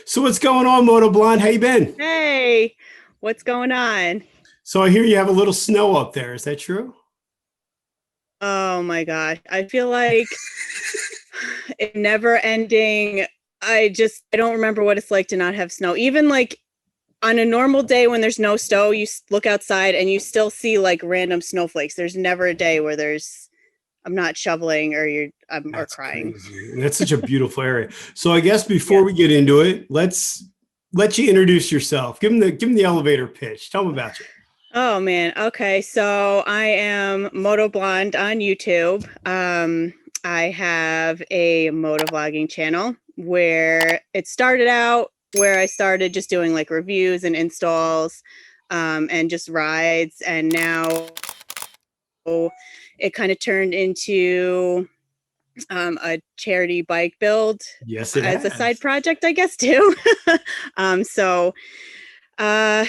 So what's going on, Moto Blonde? How you been? Hey, what's going on? So I hear you have a little snow up there. Is that true? Oh my gosh. I feel like it never ending. I don't remember what it's like to not have snow. Even like on a normal day when there's no snow, look outside and you still see like random snowflakes. There's never a day where I'm not shoveling or That's crying. crazy. And that's such a beautiful area. So I guess before Yeah. we get into it, let's let you introduce yourself. Give them the elevator pitch. Tell them about you. Oh man. Okay. So I am Moto Blonde on YouTube. I have a moto vlogging channel where it started out where I started just doing like reviews and installs, and just rides. And now it kind of turned into a charity bike build Yes, it as a side has. project, I guess, too. So uh,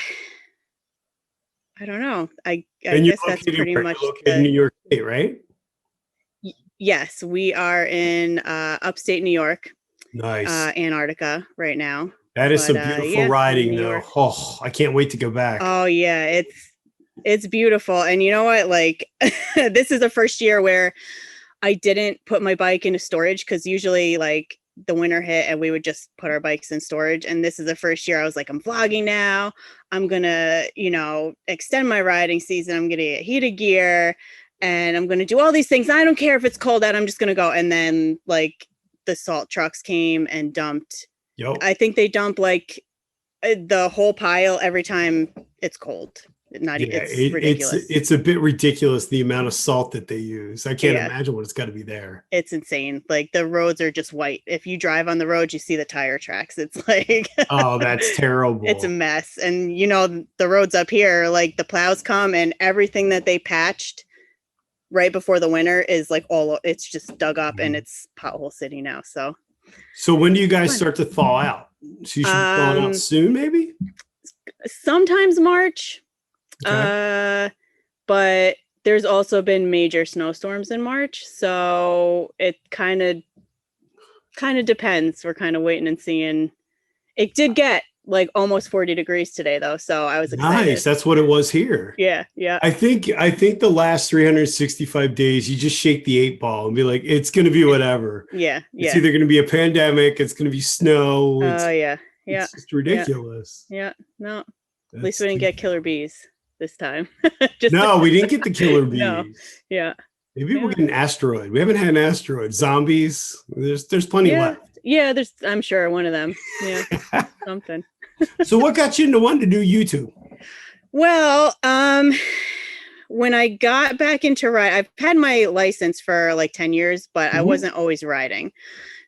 I don't know. I And you're guess that's located pretty where? You're much located in New York State, right? yes, we are in upstate New York, Nice. Antarctica right now. That is But some beautiful yeah, I'm in riding, New though. York. Oh, I can't wait to go back. Oh yeah, it's beautiful. And you know what? Like this is the first year where I didn't put my bike into storage because usually like the winter hit and we would just put our bikes in storage. And this is the first year I was like, I'm vlogging now. I'm gonna, extend my riding season. I'm gonna get heated gear and I'm gonna do all these things. I don't care if it's cold out, I'm just gonna go. And then like the salt trucks came and dumped. Yo. I think they dump like the whole pile every time it's cold. Not Yeah, it's ridiculous. it's a bit ridiculous the amount of salt that they use. I can't Yeah, imagine what it's got to be there. it's insane. Like the roads are just white. If you drive on the road, you see the tire tracks. It's like Oh, that's it's a terrible. mess. And the roads up here, like the plows come and everything that they patched right before the winter is like all it's just dug up and Mhm. it's pothole city now. So So when do you guys fun. start to thaw out? So you should be thawing out Um soon, maybe? Sometimes March. Okay. But there's also been major snowstorms in March, so it kind of depends. We're kind of waiting and seeing. It did get like almost 40 degrees today though, so I was Nice. excited. That's what it was here. Yeah, yeah. I think the last 365 days you just shake the eight ball and be like, it's gonna be whatever. Yeah, It's yeah. either gonna be a pandemic, it's gonna be snow, Oh yeah. Yeah. it's just Yeah. ridiculous. Yeah. No. At least That's we didn't too get killer bees this time. Just No, we didn't get the killer no. bees. Yeah. Maybe we'll Yeah. get an asteroid. We haven't had an asteroid. Zombies. There's plenty Yeah. left. Yeah, there's I'm sure one of them. Yeah, something. So what got you into wanting to do YouTube? Well, when I got back into ride, I've had my license for like 10 years, but I Mhm. wasn't always riding.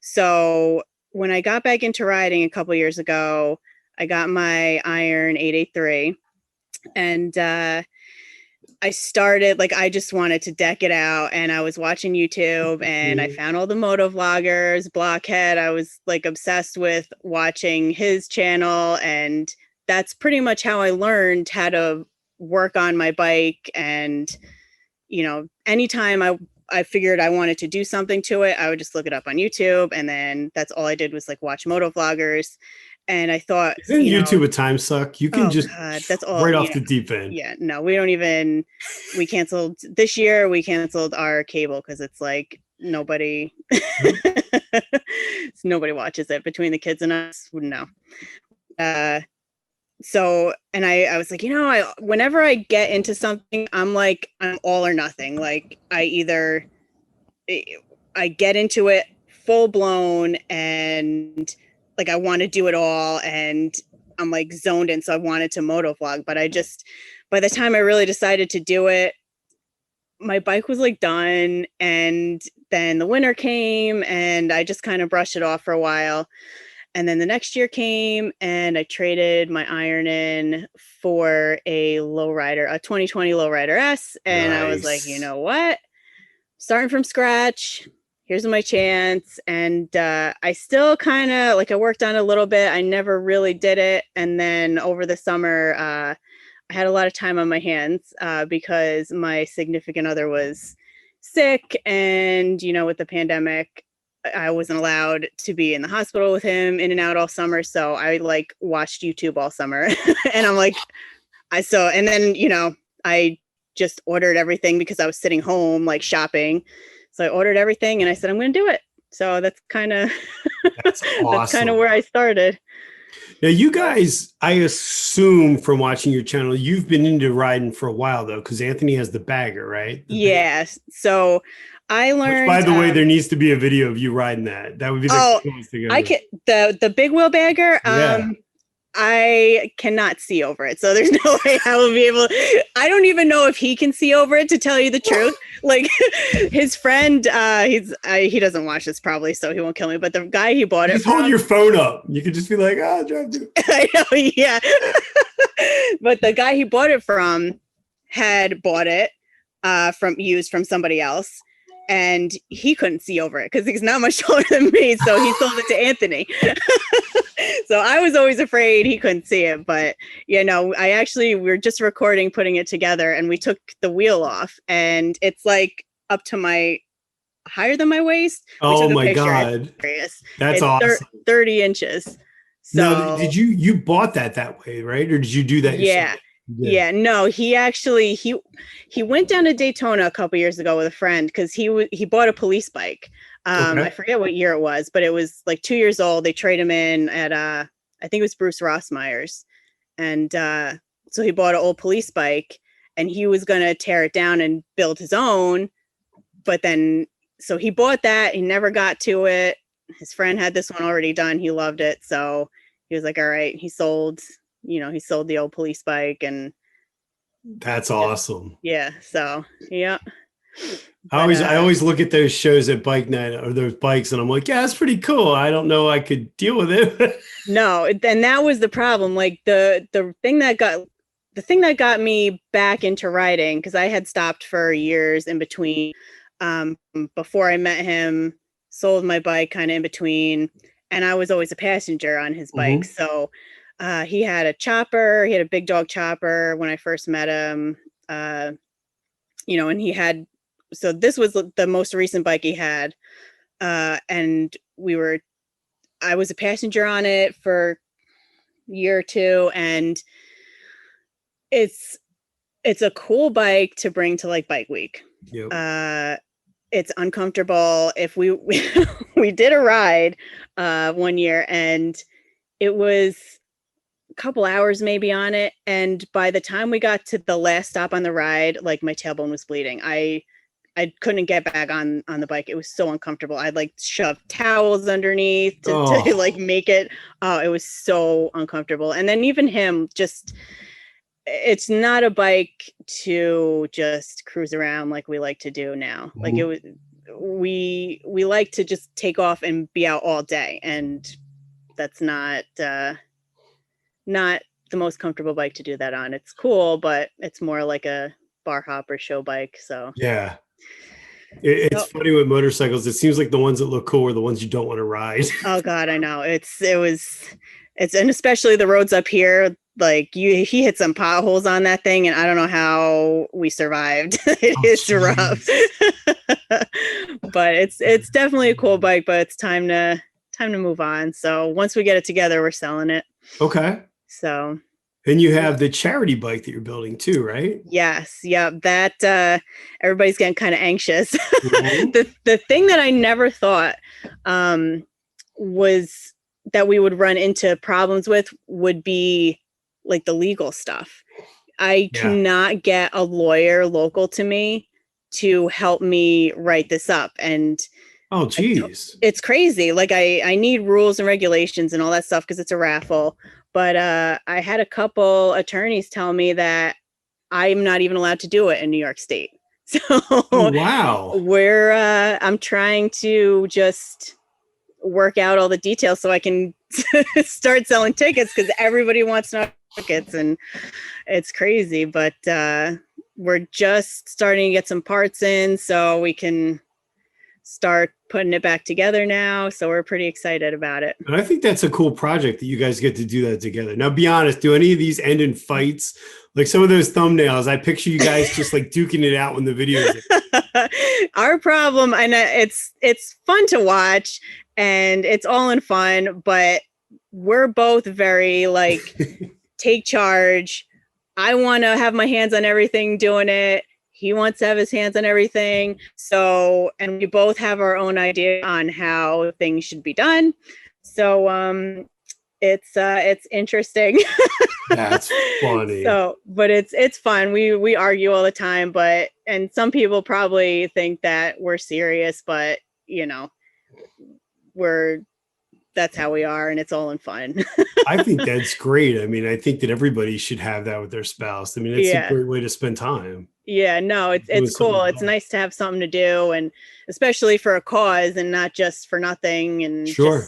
So when I got back into riding a couple years ago, I got my Iron 883 and I started like I just wanted to deck it out and I was watching YouTube and I Mhm. found all the moto vloggers, Blockhead. I was like obsessed with watching his channel and that's pretty much how I learned how to work on my bike and anytime I figured I wanted to do something to it, I would just look it up on YouTube and then that's all I did was like watch moto vloggers and I thought, Isn't YouTube a time suck? You can oh just god, that's all, right off the deep end. yeah, no, we don't even we canceled this year, we canceled our cable because it's like nobody nobody watches it between the kids and us. No. Uh so and I was like, I whenever I get into something, I'm like I'm all or nothing. Like I get into it full blown and like I want to do it all and I'm like zoned in. So I wanted to moto vlog, but I just by the time I really decided to do it, my bike was like done and then the winter came and I just kind of brushed it off for a while. And then the next year came and I traded my iron in for a lowrider, a 2020 lowrider S. And I was like, you Nice. know what? Starting from scratch. Here's my chance. And I still kind of like I worked on it a little bit. I never really did it. And then over the summer, I had a lot of time on my hands because my significant other was sick. And, with the pandemic, I wasn't allowed to be in the hospital with him in and out all summer. So I like watched YouTube all summer and I'm like, and then, I just ordered everything because I was sitting home, like shopping. So I ordered everything and I said, I'm going to do it. So that's kind of, That's awesome. that's kind of where I started. Now, you guys, I assume from watching your channel, you've been into riding for a while, though, because Anthony has the bagger, right? Yes. So I learned. Which, by the way, there needs to be a video of you riding that. That would be the coolest thing ever. I can the big wheel bagger. Yeah. I cannot see over it. So there's no way I will be able. I don't even know if he can see over it, to tell you the truth. Like his friend, he doesn't watch this probably, so he won't kill me. But the guy he bought it Just from, hold your phone up. You could just be like, drive to. I know, yeah. But the guy he bought it from had bought it used from somebody else. And he couldn't see over it because he's not much taller than me. So he sold it to Anthony. So I was always afraid he couldn't see it. But, we were just recording, putting it together, and we took the wheel off. And it's like up to higher than my waist. Oh my God. That's awesome. 30 inches. So now, did you bought that way, right? Or did you do that yourself? Yeah, no, he actually, he went down to Daytona a couple years ago with a friend because he bought a police bike. I forget what year it was, but it was like 2 years old. They trade him in at, I think it was Bruce Rossmeyer's. And so he bought an old police bike and he was going to tear it down and build his own. But then, so he bought that. He never got to it. His friend had this one already done. He loved it. So he was like, all right, he sold the old police bike. And that's awesome. Yeah. So, yeah. I always look at those shows at Bike Night or those bikes and I'm like, yeah, that's pretty cool. I don't know I could deal with it. No, and that was the problem. Like the thing that got me back into riding, because I had stopped for years in between, before I met him, sold my bike kind of in between, and I was always a passenger on his bike. So he had a chopper. He had a big dog chopper when I first met him. And he had, so this was the most recent bike he had. And I was a passenger on it for a year or two. And it's a cool bike to bring to like bike week. Yep. It's uncomfortable. If we did a ride, 1 year, and it was a couple hours maybe on it. And by the time we got to the last stop on the ride, like my tailbone was bleeding. I couldn't get back on the bike. It was so uncomfortable. I'd like shove towels underneath to like make it. Oh, it was so uncomfortable. And then even him, it's not a bike to just cruise around like we like to do now. Like it was, we like to just take off and be out all day. And that's not the most comfortable bike to do that on. It's cool, but it's more like a bar hopper show bike. So yeah. It's funny with motorcycles. It seems like the ones that look cool are the ones you don't want to ride. Oh God, I know. And especially the roads up here, like he hit some potholes on that thing, and I don't know how we survived. It's rough. But it's definitely a cool bike, but it's time to move on. So once we get it together, we're selling it. Okay. So. And you have the charity bike that you're building too, right? Yes. Yeah. That everybody's getting kind of anxious. The thing that I never thought was that we would run into problems with would be like the legal stuff. I cannot get a lawyer local to me to help me write this up. And oh, geez. It's crazy. Like I need rules and regulations and all that stuff because it's a raffle. But I had a couple attorneys tell me that I'm not even allowed to do it in New York State. So wow, I'm trying to just work out all the details so I can start selling tickets because everybody wants tickets and it's crazy. But we're just starting to get some parts in so we can start putting it back together now. So we're pretty excited about it. And I think that's a cool project that you guys get to do that together. Now, be honest, do any of these end in fights? Like some of those thumbnails, I picture you guys just like duking it out when the videos. Our problem, and it's fun to watch and it's all in fun, but we're both very like take charge. I want to have my hands on everything doing it. He wants to have his hands on everything. So, and we both have our own idea on how things should be done. So, it's interesting. That's funny. So, but it's fun. We argue all the time, and some people probably think that we're serious, but you know, that's how we are, and it's all in fun. I think that's great. I mean, I think that everybody should have that with their spouse. I mean, it's a great way to spend time. Yeah, no, it's cool. It's nice to have something to do, and especially for a cause and not just for nothing. And sure.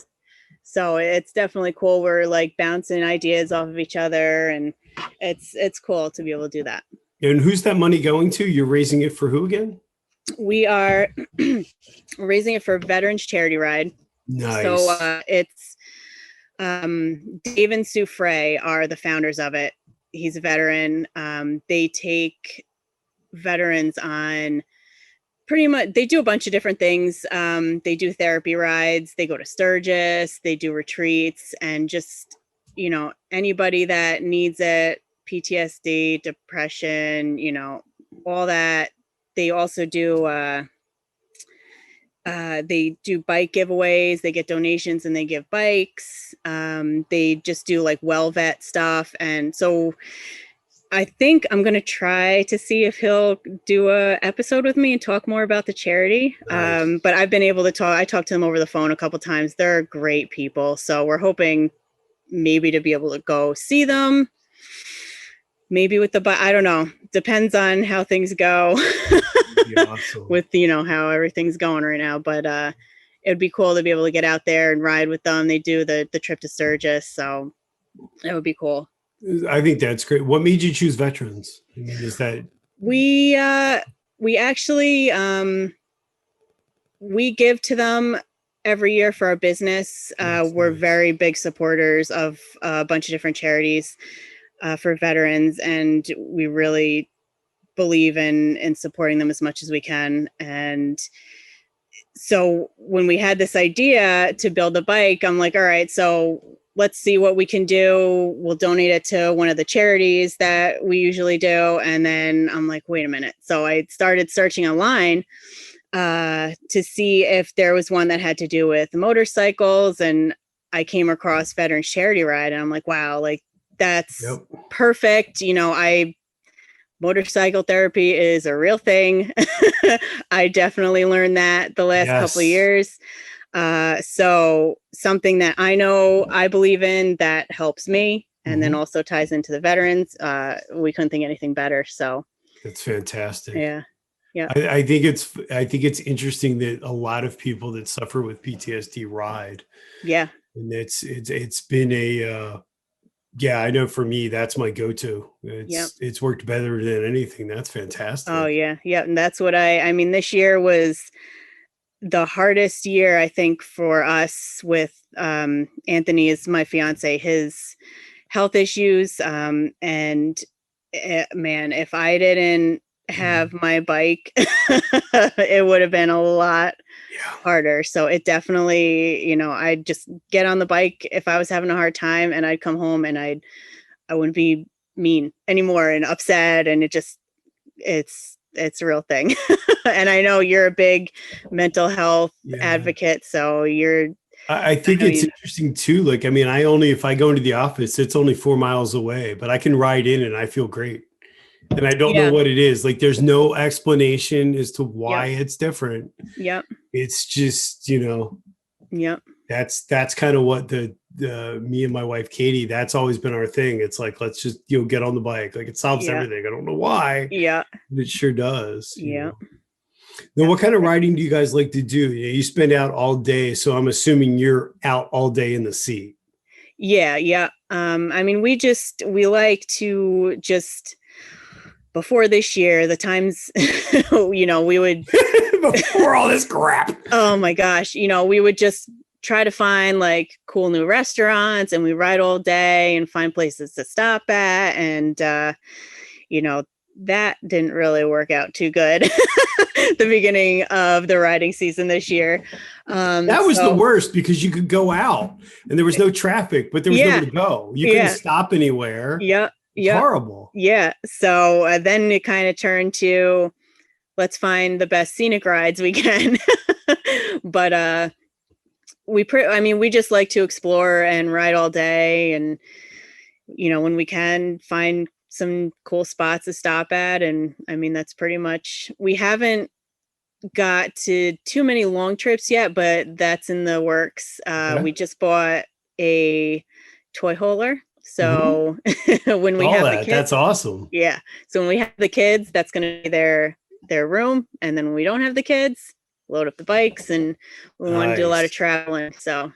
So it's definitely cool. We're like bouncing ideas off of each other, and it's cool to be able to do that. And who's that money going to? You're raising it for who again? We are raising it for Veterans Charity Ride. Nice. So it's Dave and Sue Frey are the founders of it. He's a veteran. They take veterans on pretty much, they do a bunch of different things. They do therapy rides, they go to Sturgis, they do retreats, and just, you know, anybody that needs it, PTSD, depression, you know, all that. They also do bike giveaways. They get donations and they give bikes. They just do like well vet stuff. And so I think I'm going to try to see if he'll do a episode with me and talk more about the charity. Nice. But I've been able to I talked to them over the phone a couple times. They're great people. So we're hoping maybe to be able to go see them. Maybe with I don't know. Depends on how things go. Awesome. With, you know, how everything's going right now. But it'd be cool to be able to get out there and ride with them. They do the trip to Sturgis. So that would be cool. I think that's great. What made you choose veterans? I mean, is that we actually we give to them every year for our business. We're nice. Very big supporters of a bunch of different charities for veterans, and we really believe in supporting them as much as we can. And so when we had this idea to build a bike, I'm like, all right, so let's see what we can do. We'll donate it to one of the charities that we usually do. And then I'm like, wait a minute. So I started searching online to see if there was one that had to do with motorcycles. And I came across Veterans Charity Ride, and I'm like, wow, like that's perfect. You know, motorcycle therapy is a real thing. I definitely learned that the last couple of years. So something that I know I believe in that helps me, and then also ties into the veterans. We couldn't think anything better. So that's fantastic. Yeah. Yeah. I think it's interesting that a lot of people that suffer with PTSD ride. Yeah. And it's been I know for me, that's my go-to. It's worked better than anything. That's fantastic. Oh yeah. Yeah. And that's what I mean, this year was the hardest year, I think, for us with Anthony is my fiance, his health issues. Man, if I didn't have my bike, it would have been a lot harder. So it definitely, you know, I'd just get on the bike if I was having a hard time, and I'd come home and I wouldn't be mean anymore and upset. And it's a real thing. And I know you're a big mental health advocate. So I think it's interesting too. Like, I mean, if I go into the office, it's only 4 miles away, but I can ride in and I feel great. And I don't know what it is. Like, there's no explanation as to why it's different. Yep. It's just, you know, that's kind of what me and my wife, Katie, that's always been our thing. It's like, let's just, get on the bike. Like, it solves everything. I don't know why. Yeah. But it sure does. Yeah. Now, what kind of riding do you guys like to do? You spend out all day. So I'm assuming you're out all day in the seat. Yeah. Yeah. I mean, we like to just, before this year, the times, we would before all this crap. Oh my gosh. We would just try to find like cool new restaurants, and we ride all day and find places to stop at. And, that didn't really work out too good the beginning of the riding season this year. That was the worst because you could go out and there was no traffic, but there was nowhere to go. You couldn't stop anywhere. Yeah. Horrible. Yeah. So then it kind of turned to, let's find the best scenic rides we can. But we just like to explore and ride all day, and when we can, find some cool spots to stop at. And that's pretty much, we haven't got to too many long trips yet, but that's in the works. We just bought a toy hauler. So when we have the kids, that's awesome. Yeah. So when we have the kids, that's going to be their room. And then when we don't have the kids, load up the bikes, and we want to do a lot of traveling. So.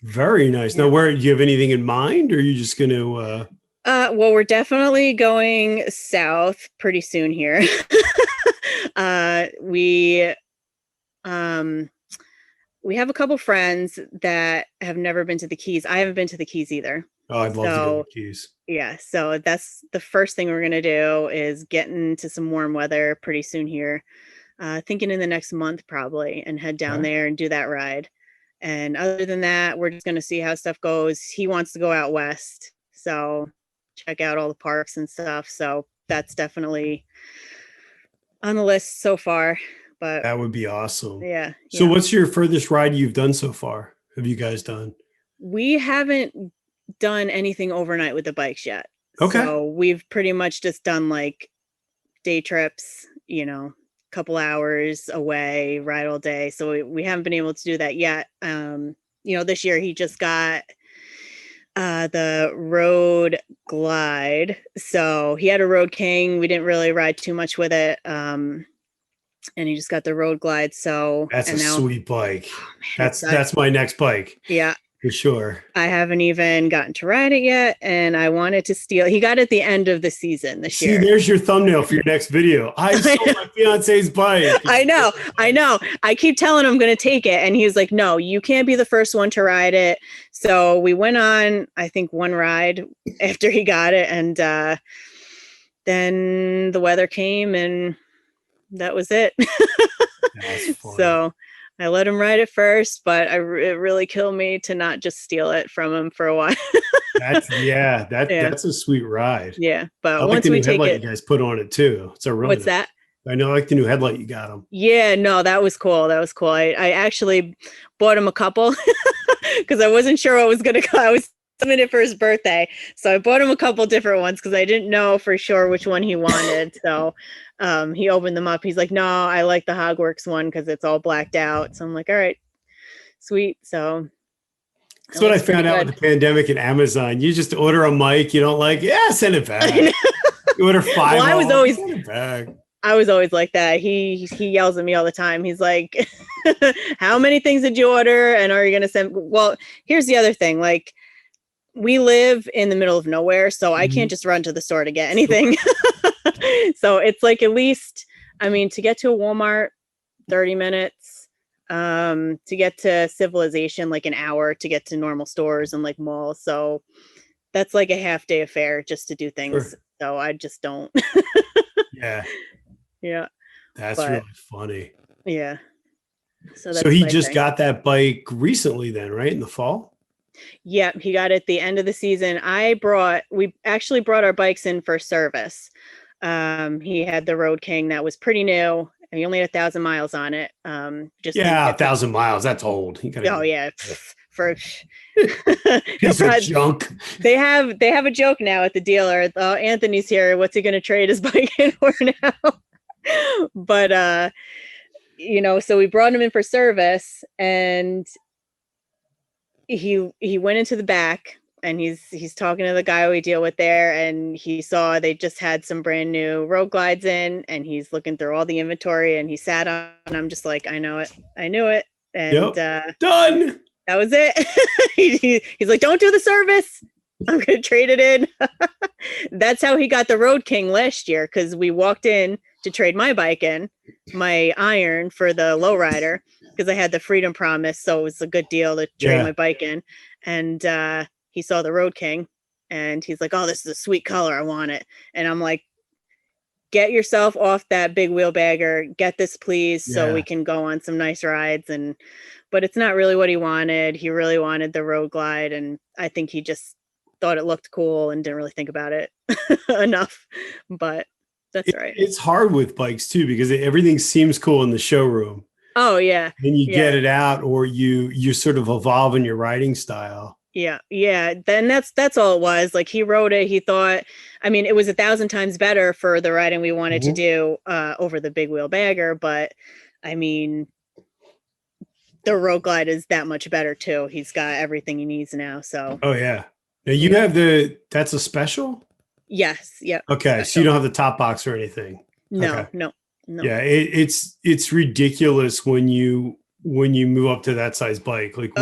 Very nice. Now, do you have anything in mind, or are you just going to, well, we're definitely going south pretty soon here. We have a couple friends that have never been to the Keys. I haven't been to the Keys either. Oh, I'd love to go to the Keys. Yeah, so that's the first thing we're gonna do, is get into some warm weather pretty soon here. Thinking in the next month probably, and head down there and do that ride. And other than that, we're just gonna see how stuff goes. He wants to go out west, so check out all the parks and stuff. So that's definitely on the list so far. But that would be awesome. Yeah. So what's your furthest ride you've done so far? Have you guys done? We haven't done anything overnight with the bikes yet. Okay. So we've pretty much just done like day trips, couple hours away, ride all day. So we haven't been able to do that yet. This year he just got the Road Glide. So he had a Road King. We didn't really ride too much with it. And he just got the Road Glide. So that's sweet bike. That's my next bike. Yeah. For sure. I haven't even gotten to ride it yet, and I wanted to steal. He got it at the end of the season this year. See, there's your thumbnail for your next video. I stole my fiance's bike. I know. I keep telling him I'm going to take it, and he's like, "No, you can't be the first one to ride it." So we went on, I think, one ride after he got it, and then the weather came, and that was it. That's funny. So I let him ride it first, but it really killed me to not just steal it from him for a while. That's a sweet ride. Yeah, but once we take it, you guys put on it too. It's a really what's that? I know, I like the new headlight you got him. Yeah, no, that was cool. I actually bought him a couple because I wasn't sure what was gonna go. I was submitted for his birthday, so I bought him a couple different ones because I didn't know for sure which one he wanted. So he opened them up. He's like, "No, I like the Hogworks one because it's all blacked out." So I'm like, "All right, sweet." So that's what I found out with the pandemic and Amazon. You just order a mic you don't like, send it back. You order 5. Well, send it back. I was always like that. He yells at me all the time. He's like, "How many things did you order? And are you going to send?" Well, here's the other thing. Like, we live in the middle of nowhere, so I can't just run to the store to get anything. So it's like, at least, to get to a Walmart, 30 minutes, to get to Civilization, like an hour to get to normal stores and like malls. So that's like a half day affair just to do things. Sure. So I just don't. Yeah. Yeah. That's really funny. Yeah. So he just got that bike recently then, right? In the fall? Yeah, he got it at the end of the season. We actually brought our bikes in for service. He had the Road King that was pretty new. And he only had 1,000 miles on it. 1,000 miles. That's old. Yeah. For piece of junk. They have a joke now at the dealer. Oh, Anthony's here. What's he going to trade his bike in for now? But so we brought him in for service, and he went into the back, and he's talking to the guy we deal with there, and he saw they just had some brand new Road Glides in, and he's looking through all the inventory, and he sat on, and I'm just like, I knew it. And done. That was it. He's like, "Don't do the service. I'm going to trade it in." That's how he got the Road King last year, because we walked in to trade my bike in, my iron, for the lowrider, because I had the Freedom Promise, so it was a good deal to trade my bike in. And he saw the Road King, and he's like, "Oh, this is a sweet color. I want it." And I'm like, "Get yourself off that big wheel bagger. Get this, please, so we can go on some nice rides." But it's not really what he wanted. He really wanted the Road Glide, and I think he just thought it looked cool and didn't really think about it enough. But that's right. It's hard with bikes too, because everything seems cool in the showroom. Oh yeah. Then you get it out, or you sort of evolve in your riding style. Yeah. Then that's all it was. Like, he rode it. He thought, I mean, it was 1,000 times better for the riding we wanted to do over the big wheel bagger. But I mean, the Road Glide is that much better too. He's got everything he needs now. So. Oh yeah. Now you have that's a special? Yes. Yep. Okay. Special. So you don't have the top box or anything? No, okay. no. Yeah. It's ridiculous when you move up to that size bike. Like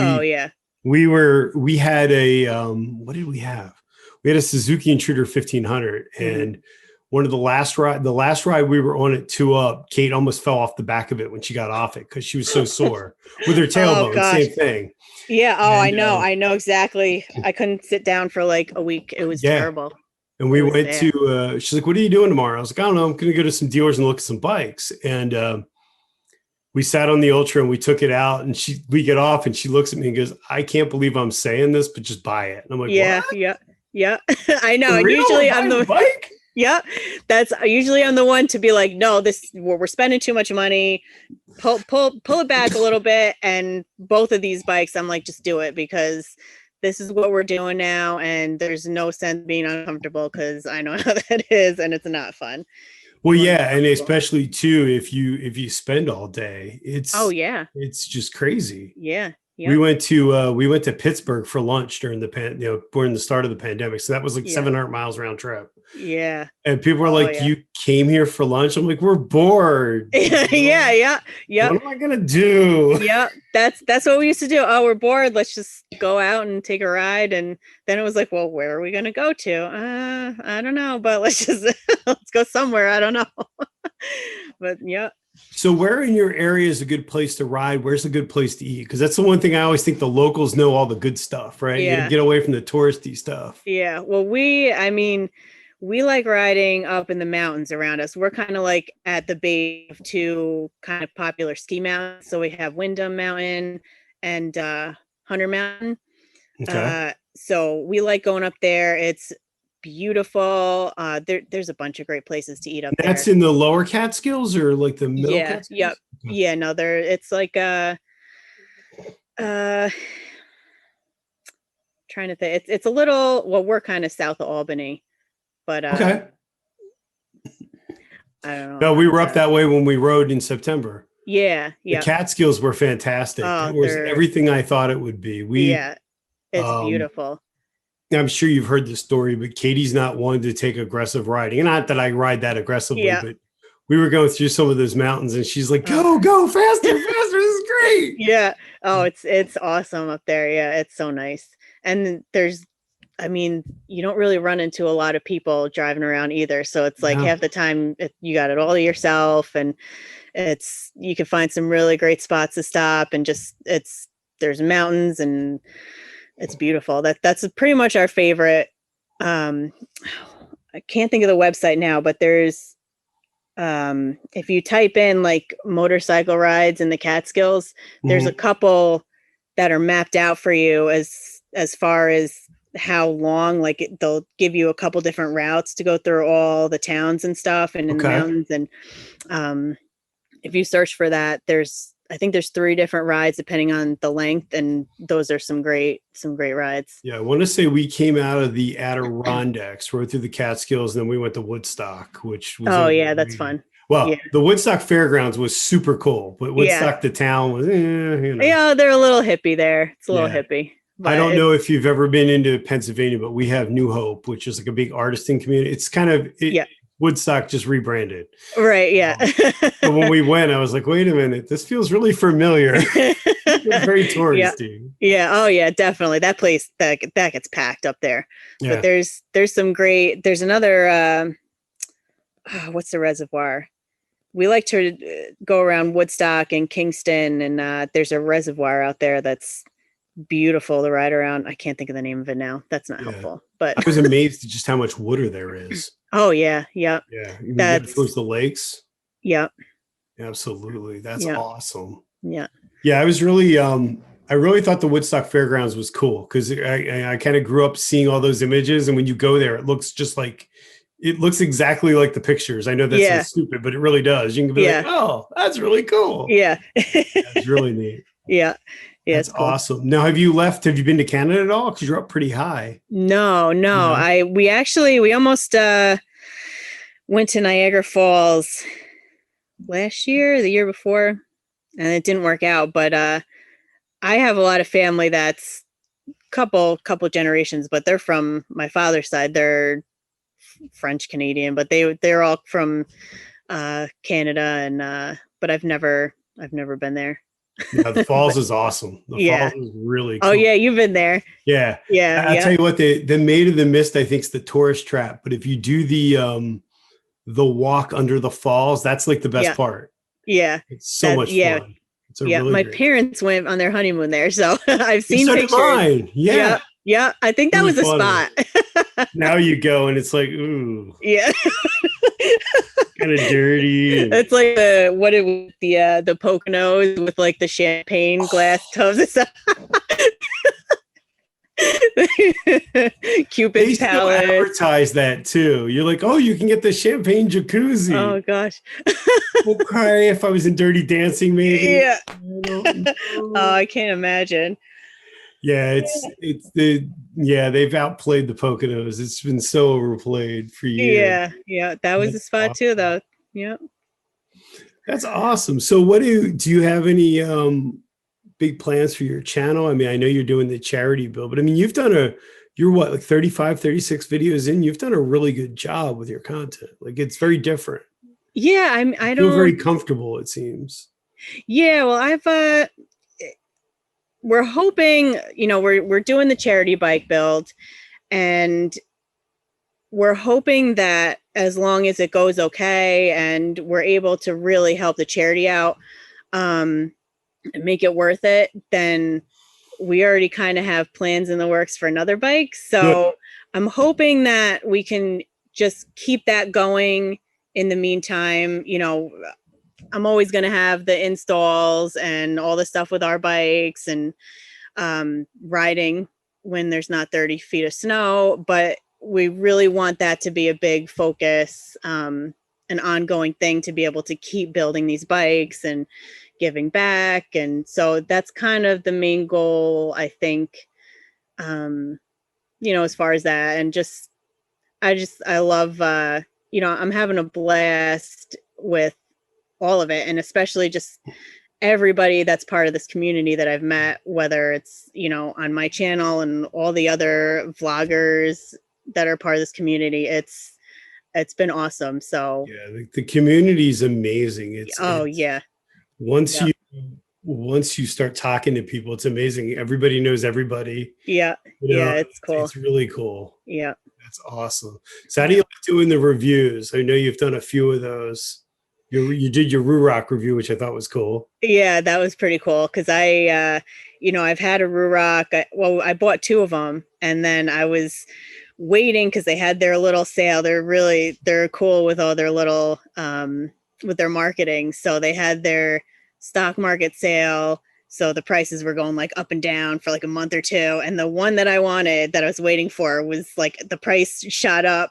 we had a, what did we have? We had a Suzuki Intruder 1500, and one of the last ride we were on it 2 up, Kate almost fell off the back of it when she got off it, because she was so sore with her tailbone. Same thing. Yeah. Oh, and, I know exactly. I couldn't sit down for like a week. It was terrible. And we went to, she's like, "What are you doing tomorrow?" I was like, "I don't know. I'm going to go to some dealers and look at some bikes." And we sat on the Ultra and we took it out, and we get off and she looks at me and goes, "I can't believe I'm saying this, but just buy it." And I'm like, yeah. I know. And usually I'm the bike. Yeah, that's usually I'm the one to be like, "No, we're spending too much money. Pull it back a little bit." And both of these bikes, I'm like, just do it, because this is what we're doing now, and there's no sense being uncomfortable, because I know how that is, and it's not fun. Well, yeah, and especially too if you spend all day, it's just crazy. Yeah. Yep. We went to Pittsburgh for lunch during during the start of the pandemic. So that was like 700 miles round trip. Yeah. And people were like, "You came here for lunch?" I'm like, "We're bored." Yeah. What am I gonna do? Yeah, that's what we used to do. Oh, we're bored. Let's just go out and take a ride. And then it was like, well, where are we gonna go to? I don't know, but let's go somewhere. I don't know. But yeah. So where in your area is a good place to ride? Where's a good place to eat? Because that's the one thing I always think the locals know all the good stuff, right? Yeah. You gotta get away from the touristy stuff. Yeah. Well, we like riding up in the mountains around us. We're kind of like at the base of 2 kind of popular ski mountains. So we have Windham Mountain and Hunter Mountain. Okay. So we like going up there. It's beautiful. There's a bunch of great places to eat up there. That's in the lower Catskills or like the middle Catskills? Yep. Yeah, no, it's like trying to think. It's a little, well, we're kind of south of Albany, but okay. I don't know. No, we were up that way when we rode in September. Yeah. The Catskills were fantastic. It was everything I thought it would be. It's beautiful. I'm sure you've heard this story, but Katie's not one to take aggressive riding. And not that I ride that aggressively, but we were going through some of those mountains and she's like, go faster. This is great. Yeah. Oh, it's awesome up there. Yeah. It's so nice. And you don't really run into a lot of people driving around either. So it's like half the time you got it all to yourself, and you can find some really great spots to stop, and there's mountains, and it's beautiful. That's pretty much our favorite. I can't think of the website now, but there's, if you type in like motorcycle rides in the Catskills, there's a couple that are mapped out for you as far as how long, like they'll give you a couple different routes to go through all the towns and stuff, and in the mountains. And if you search for that, I think there's 3 different rides depending on the length, and those are some great rides. Yeah, I want to say we came out of the Adirondacks, rode through the Catskills, and then we went to Woodstock, which was that's fun. Well, the Woodstock Fairgrounds was super cool, but Woodstock, the town was, Yeah, they're a little hippie there. It's a little hippie. I don't know if you've ever been into Pennsylvania, but we have New Hope, which is like a big artisan community. It's kind of Woodstock just rebranded. Right. Yeah. But when we went, I was like, wait a minute, this feels really familiar. It's very touristy. Yeah. Oh yeah, definitely. That place that gets packed up there. Yeah. But there's some great, there's another, what's the reservoir? we like to go around Woodstock and Kingston, and there's a reservoir out there that's beautiful to ride around. I can't think of the name of it now. That's not helpful, but I was amazed at just how much water there is. Oh yeah. Yeah. You get towards the lakes. Yeah. Absolutely. That's awesome. Yeah. Yeah. I was really, I really thought the Woodstock Fairgrounds was cool because I kind of grew up seeing all those images. And when you go there, it looks just like, it looks exactly like the pictures. I know that sounds stupid, but it really does. You can be like, oh, that's really cool. Yeah. It's really neat. Yeah. Yeah. That's cool. Awesome. Now, have you been to Canada at all? Because you're up pretty high. No. We almost went to Niagara Falls last year, the year before, and it didn't work out. But I have a lot of family that's couple generations, but they're from my father's side. They're French Canadian, but they're all from Canada, and but I've never been there. Yeah, the falls is awesome. The falls is really cool. Oh yeah, you've been there. Yeah. I'll tell you what, the Maid of the Mist, I think, is the tourist trap. But if you do the walk under the falls, that's like the best part. Yeah. It's so much fun. It's really my parents went on their honeymoon there, so I've seen pictures. Mine. Yeah. Yeah. I think that was the spot. Now you go and it's like, ooh. Yeah. Kind of dirty. It's like the Poconos with like the champagne glass tubs and stuff. Cupid's Palace. Still advertise that too. You're like, oh, you can get the champagne jacuzzi. Oh gosh. I'll cry if I was in Dirty Dancing, maybe. Yeah. Oh, I can't imagine. Yeah, they've outplayed the Poconos. It's been so overplayed for years. Yeah. That was the spot too, though. Yeah. That's awesome. So what do you have any big plans for your channel? I mean, I know you're doing the charity bill, but I mean, you're what, like 35, 36 videos in? You've done a really good job with your content. Like, it's very different. Yeah, I don't feel very comfortable, it seems. Yeah, well, we're hoping, we're doing the charity bike build, and we're hoping that as long as it goes okay and we're able to really help the charity out, and make it worth it, then we already kind of have plans in the works for another bike. So I'm hoping that we can just keep that going in the meantime. I'm always going to have the installs and all the stuff with our bikes and riding when there's not 30 feet of snow, but we really want that to be a big focus, an ongoing thing, to be able to keep building these bikes and giving back. And so that's kind of the main goal, I think, as far as that. And I love, I'm having a blast with all of it, and especially just everybody that's part of this community that I've met, whether it's, on my channel and all the other vloggers that are part of this community. It's been awesome. So yeah, the community is amazing. Once you start talking to people, it's amazing. Everybody knows everybody. Yeah. It's cool. It's really cool. Yeah. That's awesome. So how do you like doing the reviews? I know you've done a few of those. You did your Ruroc review, which I thought was cool. Yeah, that was pretty cool. Cause I've had a Ruroc. I bought 2 of them, and then I was waiting because they had their little sale. They're cool with all their little, with their marketing. So they had their stock market sale. So the prices were going like up and down for like a month or 2. And the one that I wanted, that I was waiting for, was like the price shot up.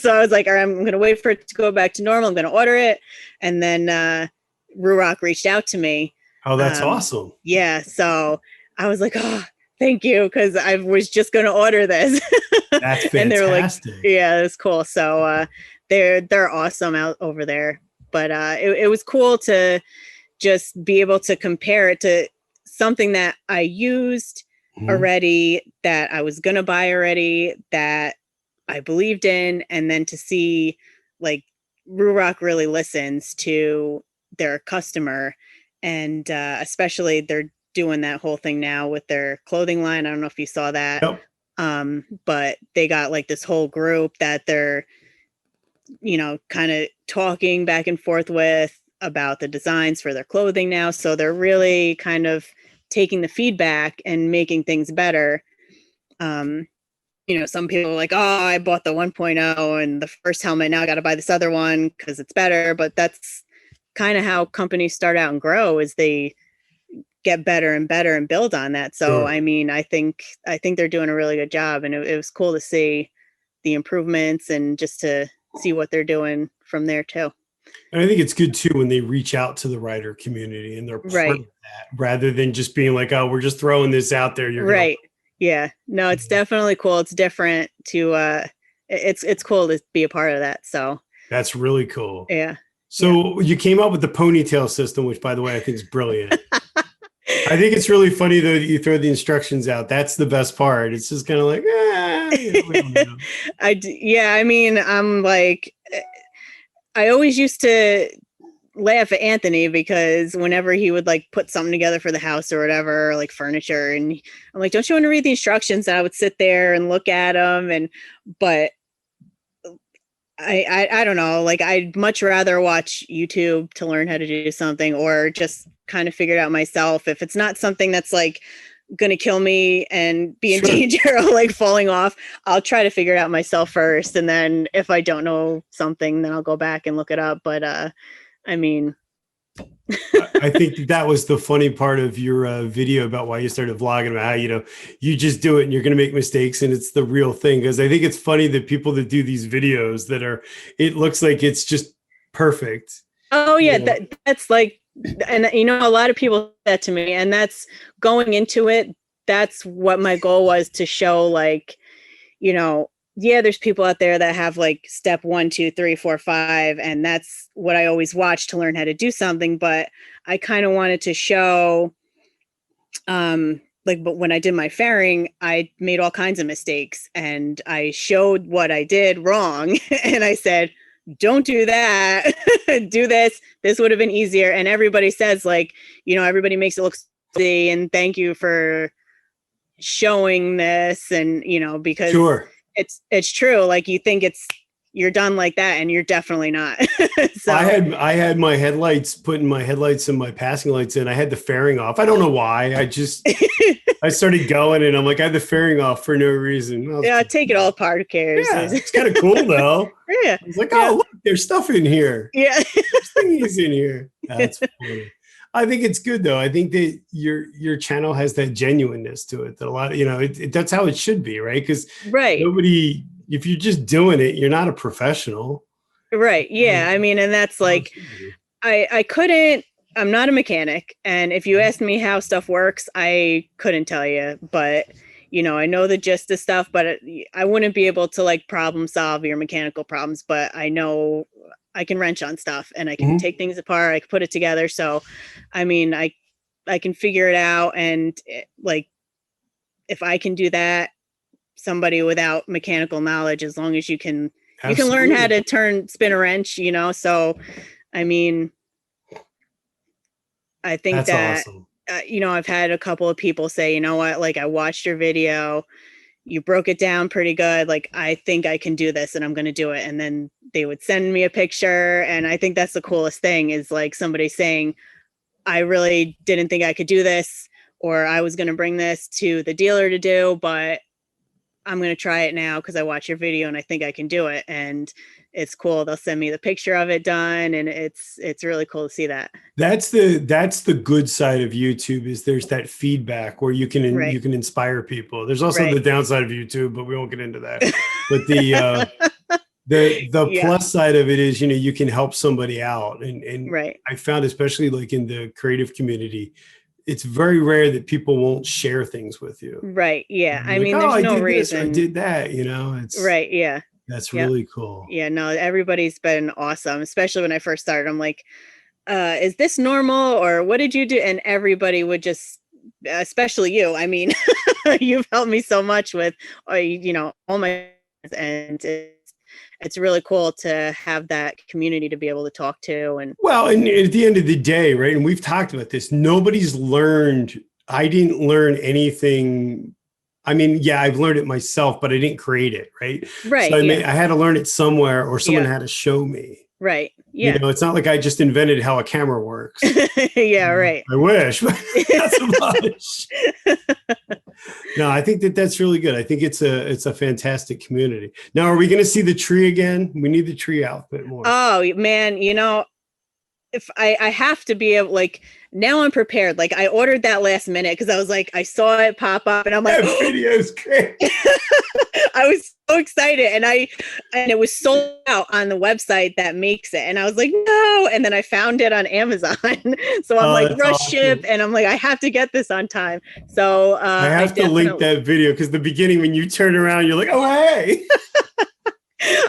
So I was like, all right, I'm going to wait for it to go back to normal. I'm going to order it. And then Ruroc reached out to me. Oh, that's awesome. Yeah. So I was like, oh, thank you. Because I was just going to order this. That's fantastic. And they were like, yeah, it's cool. So they're awesome out over there. But it was cool to just be able to compare it to something that I used already, that I was going to buy already, that I believed in. And then to see like Ruroc really listens to their customer. And especially they're doing that whole thing now with their clothing line. I don't know if you saw that. Yep. But they got like this whole group that they're kind of talking back and forth with about the designs for their clothing now. So they're really kind of taking the feedback and making things better. Some people are like, oh, I bought the 1.0 and the first helmet, now I got to buy this other one because it's better. But that's kind of how companies start out and grow, is they get better and better and build on that. So, sure. I mean, I think they're doing a really good job, and it was cool to see the improvements and just to see what they're doing from there too. And I think it's good too when they reach out to the writer community and they're part of that, rather than just being like, oh, we're just throwing this out there. You're right. Yeah. No, it's definitely cool. It's different to it's cool to be a part of that. So that's really cool. Yeah. So you came up with the ponytail system, which by the way, I think is brilliant. I think it's really funny though that you throw the instructions out. That's the best part. It's just kind of like, I mean, I'm like, I always used to laugh at Anthony because whenever he would like put something together for the house or whatever, like furniture, and I'm like, don't you want to read the instructions? And I would sit there and look at them, but I don't know, like I'd much rather watch YouTube to learn how to do something, or just kind of figure it out myself. If it's not something that's like going to kill me and be in danger of like falling off, I'll try to figure it out myself first. And then if I don't know something, then I'll go back and look it up. But I mean, I think that was the funny part of your video about why you started vlogging, about how, you just do it and you're going to make mistakes and it's the real thing. Because I think it's funny that people that do these videos it looks like it's just perfect. Oh yeah. That's like, and a lot of people say that to me, and that's going into it. That's what my goal was, to show like, there's people out there that have like step 1, 2, 3, 4, 5. And that's what I always watch to learn how to do something. But I kind of wanted to show, but when I did my fairing, I made all kinds of mistakes, and I showed what I did wrong. And I said, don't do that. Do this. This would have been easier. And everybody says like, everybody makes it look easy, and thank you for showing this. And, because it's true. Like you think you're done like that, and you're definitely not. So I had my headlights, putting my headlights and my passing lights in. I had the fairing off. I don't know why. I started going, and I'm like, I had the fairing off for no reason. Take it all apart. Who cares? Yeah, it's kind of cool though. Yeah. I was like, oh, look, there's stuff in here. Yeah. There's things in here. That's funny. I think it's good though. I think that your channel has that genuineness to it that a lot of, that's how it should be, right? Because nobody, if you're just doing it, you're not a professional. Right. Yeah. I mean, and that's like, I'm not a mechanic. And if you asked me how stuff works, I couldn't tell you, but I know the gist of stuff, but I wouldn't be able to like problem solve your mechanical problems, but I know I can wrench on stuff, and I can take things apart. I can put it together. So, I mean, I can figure it out. And like, if I can do that, somebody without mechanical knowledge, as long as you can learn how to spin a wrench, so, I mean, I think that's awesome. I've had a couple of people say, you know what, like I watched your video, you broke it down pretty good. Like, I think I can do this, and I'm going to do it. And then they would send me a picture. And I think that's the coolest thing, is like somebody saying, I really didn't think I could do this, or I was going to bring this to the dealer to do, but I'm going to try it now because I watched your video and I think I can do it. And it's cool. They'll send me the picture of it done. And it's really cool to see that. That's the good side of YouTube, is there's that feedback where you can inspire people. There's also the downside of YouTube, but we won't get into that. But the plus side of it is, you can help somebody out. And I found, especially like in the creative community, it's very rare that people won't share things with you. Right. Yeah. I mean, there's no reason. I did that, it's right. Yeah. That's really cool. Yeah. No, everybody's been awesome, especially when I first started. I'm like, is this normal, or what did you do? And everybody would just, especially you. I mean, you've helped me so much with, all my, and it's really cool to have that community to be able to talk to. And at the end of the day, right, and we've talked about this, I didn't learn anything I mean, yeah, I've learned it myself, but I didn't create it, right? Right. So Yeah. I had to learn it somewhere, or someone Yeah. had to show me. Right. You Yeah. know, it's not like I just invented how a camera works. Yeah. Right. I wish, but not so much. No, I think that that's really good. I think it's a fantastic community. Now, are we going to see the tree again? We need the tree outfit more. Oh man, if I have to be able, like, now I'm prepared. Like, I ordered that last minute because I was like, I saw it pop up and I'm like, That video's great. I was so excited, and it was sold out on the website that makes it, and I was like, no, and then I found it on Amazon. So I'm like, rush ship, and I'm like, I have to get this on time. So I have to link that video, because the beginning when you turn around, you're like, oh hey.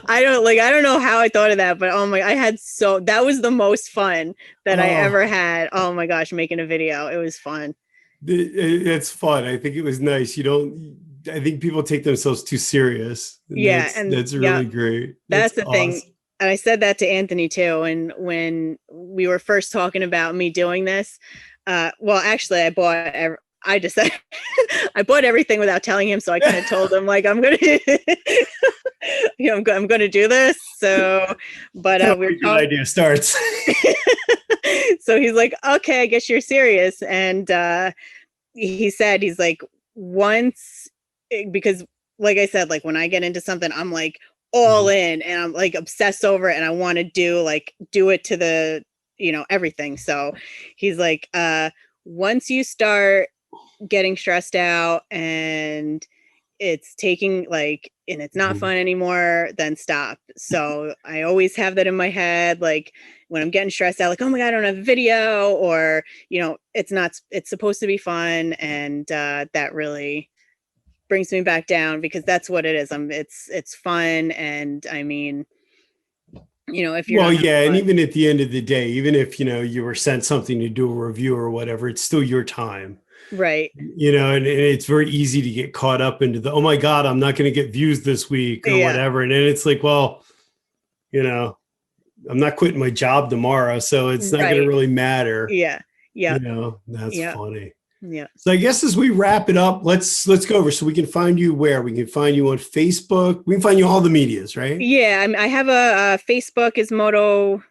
I don't know how I thought of that, but oh my, that was the most fun that I ever had. Oh my gosh, making a video. It was fun. It's fun. I think it was nice. I think people take themselves too serious. Yeah. That's really great. That's the awesome thing. And I said that to Anthony too. And when we were first talking about me doing this, well, actually I decided I bought everything without telling him. So I kind of told him, like, I'm going to, I'm going to do this. So, but we're good idea starts. So he's like, okay, I guess you're serious. And he said, he's like, because like I said, like when I get into something, I'm like all in, and I'm like obsessed over it, and I want to do it to the, everything. So he's like, once you start getting stressed out and it's taking and it's not fun anymore, then stop. So I always have that in my head, like when I'm getting stressed out, like, oh my God, I don't have a video, or it's supposed to be fun. And that really brings me back down, because that's what it is. It's fun. And I mean, if you're and even at the end of the day, even if you were sent something to do a review or whatever, it's still your time. Right. And it's very easy to get caught up into the, oh my God, I'm not going to get views this week or whatever. And then it's like, well, I'm not quitting my job tomorrow, so it's not going to really matter. Yeah. Yeah. That's funny. Yeah. So I guess as we wrap it up, let's go over, so we can find you where? We can find you on Facebook. We can find you all the medias, right? Yeah. I have a Facebook is Moto.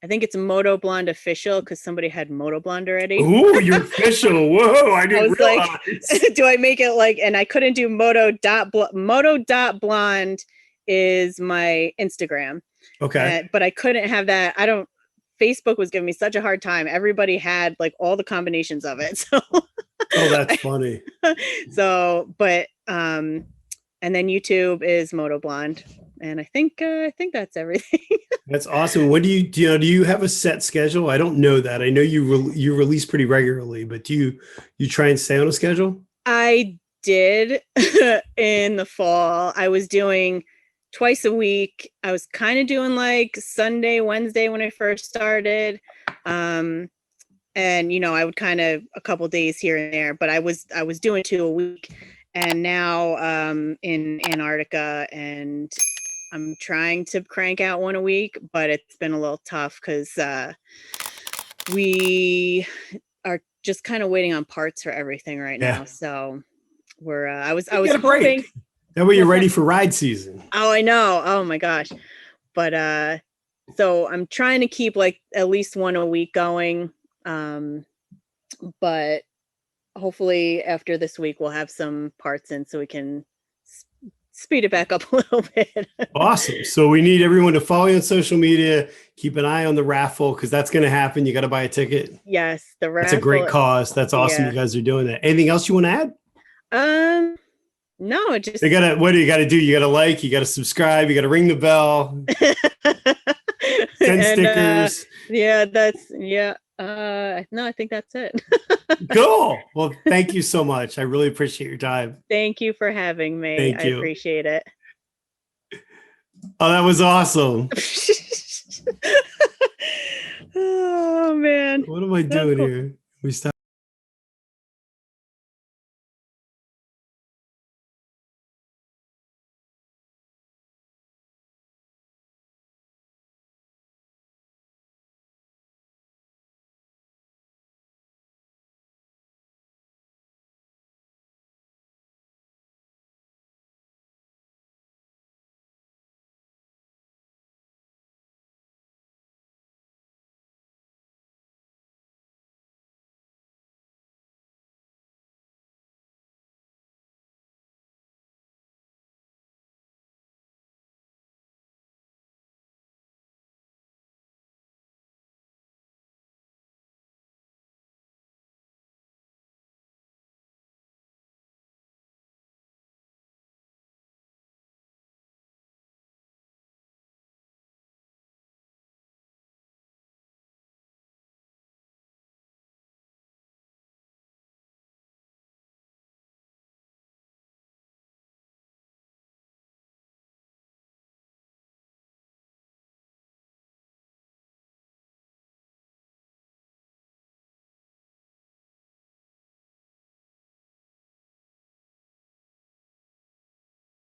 I think it's Moto Blonde Official, because somebody had Moto Blonde already. Oh, you're official. Whoa, I didn't realize. Like, do I make it and I couldn't do Moto.blonde is my Instagram. Okay. But I couldn't have that. Facebook was giving me such a hard time. Everybody had like all the combinations of it. So oh, that's funny. So, but and then YouTube is Moto Blonde. And I think that's everything. That's awesome. When do you have a set schedule? I don't know that. I know you release pretty regularly, but do you try and stay on a schedule? I did in the fall. I was doing twice a week. I was kind of doing like Sunday, Wednesday when I first started. And I would kind of a couple days here and there, but I was doing 2 a week. And now in Antarctica, and I'm trying to crank out 1 a week, but it's been a little tough because we are just kind of waiting on parts for everything right now. So we're I was hoping that way you're ready for ride season. Oh, I know. Oh my gosh. But so I'm trying to keep like at least 1 a week going. But hopefully after this week we'll have some parts in so we can speed it back up a little bit. Awesome. So we need everyone to follow you on social media. Keep an eye on the raffle, because that's going to happen. You got to buy a ticket. Yes, the raffle. That's a great cause. That's awesome. You guys are doing that. Anything else you want to add? No, just what do you got to do? You got to like, you got to subscribe, you got to ring the bell, send stickers. No, I think that's it. Cool. Well, thank you so much. I really appreciate your time. Thank you for having me. Thank you. I appreciate it. Oh, that was awesome. Oh man. What am I doing here? We stop.